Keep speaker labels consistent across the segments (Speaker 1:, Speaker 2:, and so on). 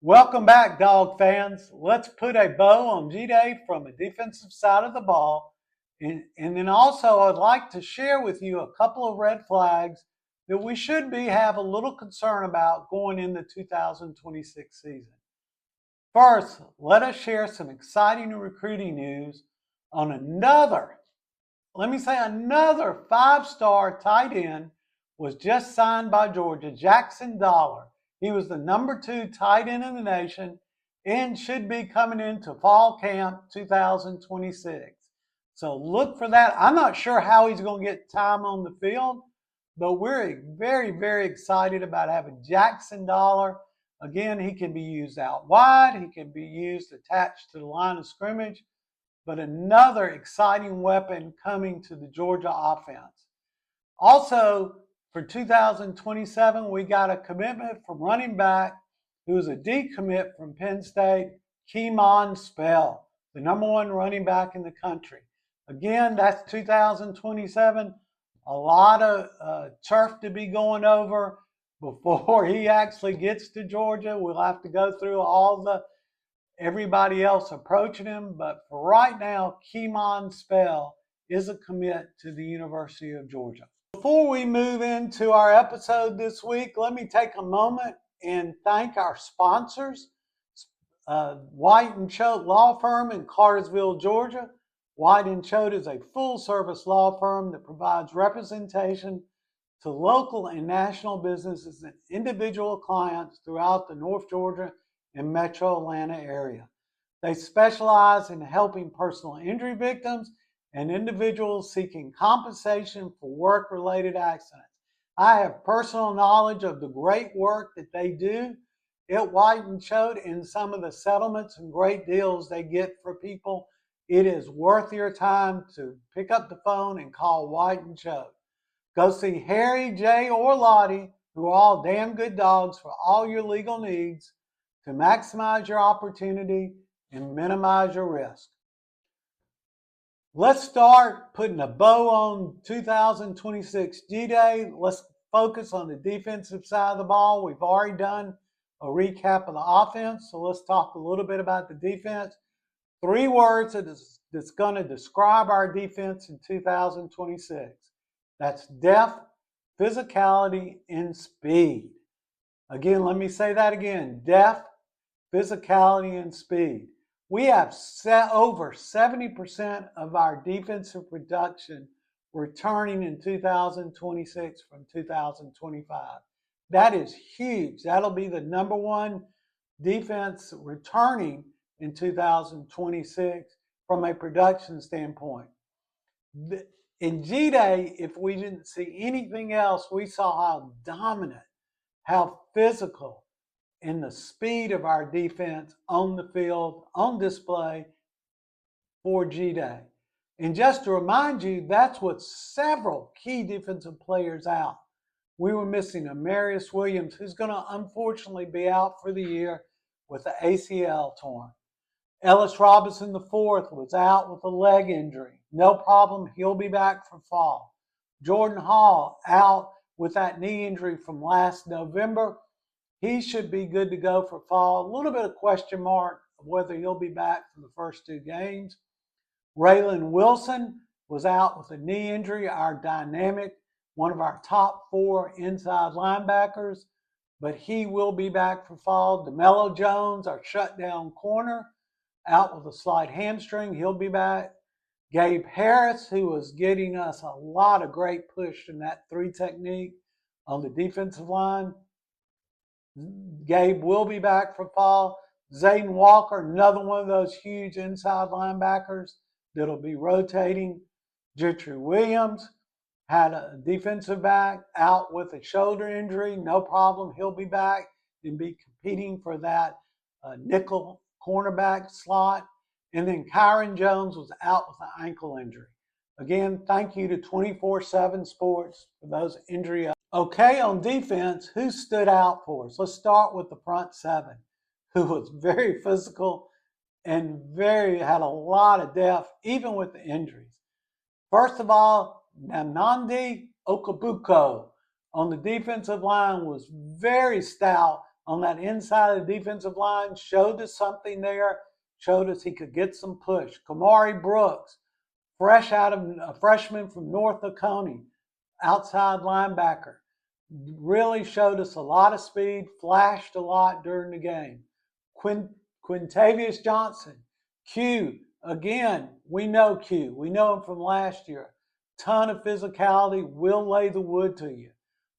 Speaker 1: Welcome back, Dog fans. Let's put a bow on G-Day from a defensive side of the ball. And then also I'd like to share with you a couple of red flags that we should have a little concern about going into 2026 season. First, let us share some exciting recruiting news on another five-star tight end was just signed by Georgia, Jackson Dollar. He was the number 2 tight end in the nation and should be coming into fall camp 2026. So look for that. I'm not sure how he's going to get time on the field, but we're very, very excited about having Jackson Dollar. Again, he can be used out wide. He can be used attached to the line of scrimmage, but another exciting weapon coming to the Georgia offense. Also, for 2027, we got a commitment from running back who is a decommit from Penn State, Kemon Spell, the number 1 running back in the country. Again, that's 2027. A lot of turf to be going over before he actually gets to Georgia. We'll have to go through everybody else approaching him. But for right now, Kemon Spell is a commit to the University of Georgia. Before we move into our episode this week, let me take a moment and thank our sponsors, White & Choate Law Firm in Cartersville, Georgia. White & Choate is a full-service law firm that provides representation to local and national businesses and individual clients throughout the North Georgia and Metro Atlanta area. They specialize in helping personal injury victims and individuals seeking compensation for work-related accidents. I have personal knowledge of the great work that they do at White & Choate and some of the settlements and great deals they get for people. It is worth your time to pick up the phone and call White & Choate. Go see Harry, Jay, or Lottie, who are all damn good dogs for all your legal needs to maximize your opportunity and minimize your risk. Let's start putting a bow on 2026 G-Day. Let's focus on the defensive side of the ball. We've already done a recap of the offense, so let's talk a little bit about the defense. 3 words that's going to describe our defense in 2026. That's depth, physicality, and speed. Again, let me say that again. Depth, physicality, and speed. We have over 70% of our defensive production returning in 2026 from 2025. That is huge. That'll be the number 1 defense returning in 2026 from a production standpoint. In G-Day, if we didn't see anything else, we saw how dominant, how physical, and the speed of our defense on the field, on display for G-Day. And just to remind you, that's with several key defensive players out. We were missing Amarius Williams, who's going to unfortunately be out for the year with the ACL torn. Ellis Robinson IV was out with a leg injury. No problem, he'll be back for fall. Jordan Hall out with that knee injury from last November. He should be good to go for fall. A little bit of question mark of whether he'll be back for the first 2 games. Raylan Wilson was out with a knee injury, our dynamic, one of our top 4 inside linebackers, but he will be back for fall. DeMello Jones, our shutdown corner, out with a slight hamstring. He'll be back. Gabe Harris, who was getting us a lot of great push in that 3 technique on the defensive line, Gabe will be back for fall. Zayden Walker, another one of those huge inside linebackers that'll be rotating. Gentry Williams had a defensive back out with a shoulder injury. No problem. He'll be back and be competing for that nickel cornerback slot. And then Kyron Jones was out with an ankle injury. Again, thank you to 24/7 Sports for those injury. Okay, on defense, who stood out for us? Let's start with the front 7, who was very physical and had a lot of depth, even with the injuries. First of all, Nnamdi Okabuko on the defensive line was very stout on that inside of the defensive line showed us something there, showed us he could get some push. Kamari Brooks, fresh out of a freshman from North Oconee, outside linebacker, really showed us a lot of speed, flashed a lot during the game. Quintavious Johnson, Q, again, we know Q. We know him from last year. Ton of physicality, will lay the wood to you.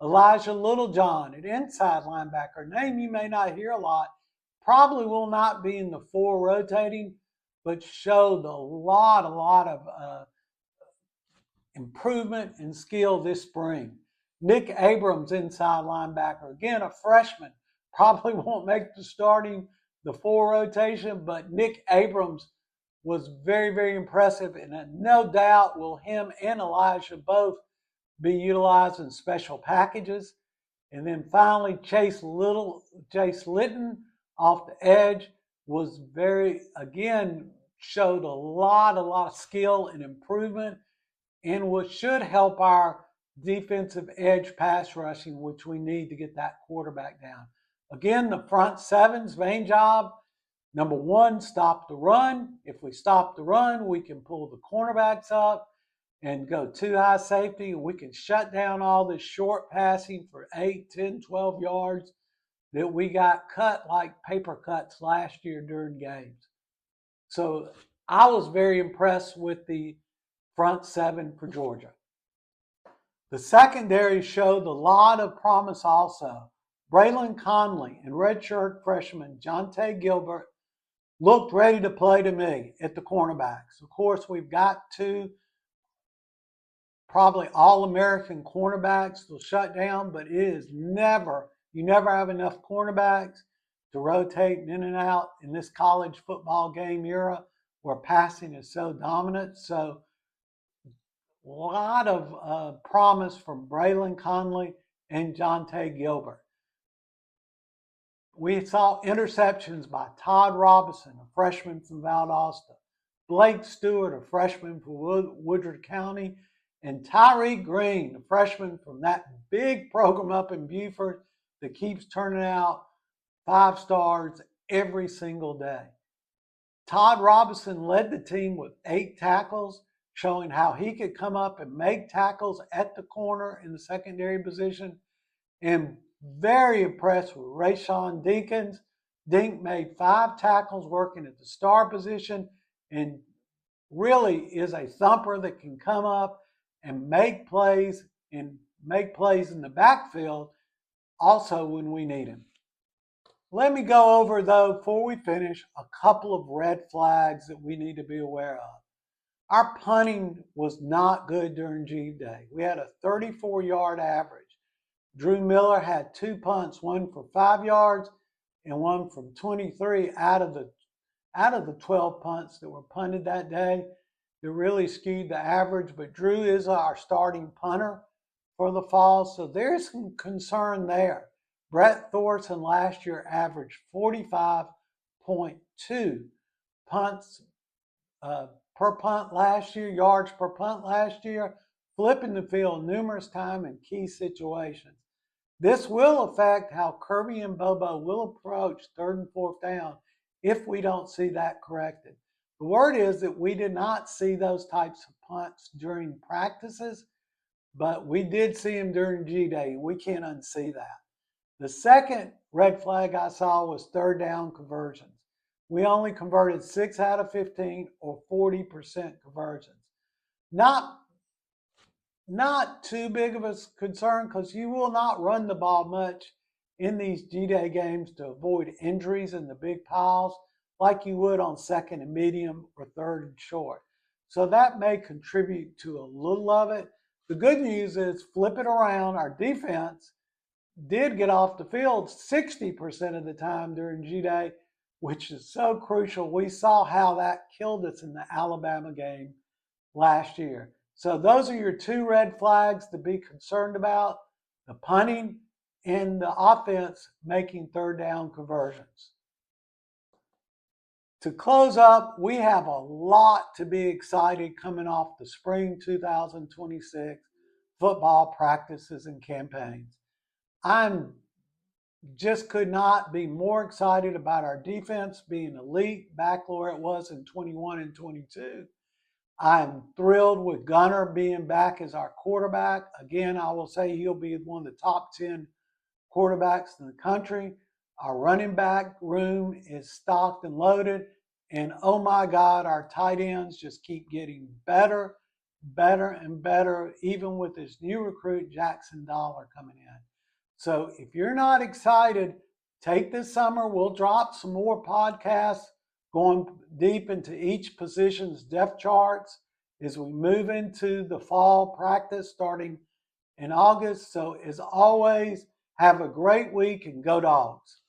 Speaker 1: Elijah Littlejohn, an inside linebacker, name you may not hear a lot, probably will not be in the 4 rotating, but showed a lot of improvement in skill this spring. Nick Abrams, inside linebacker, again, a freshman, probably won't make the 4 rotation, but Nick Abrams was very, very impressive, and no doubt will him and Elijah both be utilized in special packages. And then finally, Chase Litton off the edge was showed a lot of skill and improvement, and what should help our defensive edge pass rushing, which we need to get that quarterback down. Again, the front seven's main job, number 1, stop the run. If we stop the run, we can pull the cornerbacks up and go 2 high safety. We can shut down all this short passing for 8, 10, 12 yards that we got cut like paper cuts last year during games. So I was very impressed with the front 7 for Georgia. The secondary showed a lot of promise also. Braylon Conley and redshirt freshman Jonte Gilbert looked ready to play to me at the cornerbacks. Of course, we've got 2 probably all-American cornerbacks to shut down, but you never have enough cornerbacks to rotate in and out in this college football game era where passing is so dominant. So a lot of promise from Braylon Conley and Jonte Gilbert. We saw interceptions by Todd Robinson, a freshman from Valdosta, Blake Stewart, a freshman from Woodard County, and Tyreek Green, a freshman from that big program up in Beaufort that keeps turning out 5 stars every single day. Todd Robinson led the team with 8 tackles, showing how he could come up and make tackles at the corner in the secondary position. And very impressed with Rayshawn Dinkins. Dink made 5 tackles working at the star position and really is a thumper that can come up and make plays in the backfield also when we need him. Let me go over, though, before we finish, a couple of red flags that we need to be aware of. Our punting was not good during G-Day. We had a 34-yard average. Drew Miller had 2 punts, one for 5 yards and one from 23 out of the 12 punts that were punted that day. It really skewed the average, but Drew is our starting punter for the fall, so there's some concern there. Brett Thorson last year averaged 45.2 punts per punt last year, yards per punt last year, flipping the field numerous times in key situations. This will affect how Kirby and Bobo will approach 3rd and 4th down if we don't see that corrected. The word is that we did not see those types of punts during practices, but we did see them during G-Day. We can't unsee that. The second red flag I saw was 3rd down conversions. We only converted 6 out of 15 or 40% conversions. Not too big of a concern because you will not run the ball much in these G-Day games to avoid injuries in the big piles like you would on 2nd and medium or 3rd and short. So that may contribute to a little of it. The good news is, flip it around, our defense did get off the field 60% of the time during G-Day, which is so crucial. We saw how that killed us in the Alabama game last year. So those are your 2 red flags to be concerned about: the punting and the offense making 3rd down conversions. To close up, we have a lot to be excited coming off the spring 2026 football practices and campaigns. I'm Just could not be more excited about our defense being elite, back where it was in 21 and 22. I'm thrilled with Gunner being back as our quarterback. Again, I will say he'll be one of the top 10 quarterbacks in the country. Our running back room is stocked and loaded. And oh my God, our tight ends just keep getting better, better, and better, even with this new recruit, Jackson Dollar, coming in. So if you're not excited, take this summer. We'll drop some more podcasts going deep into each position's depth charts as we move into the fall practice starting in August. So as always, have a great week and go Dogs.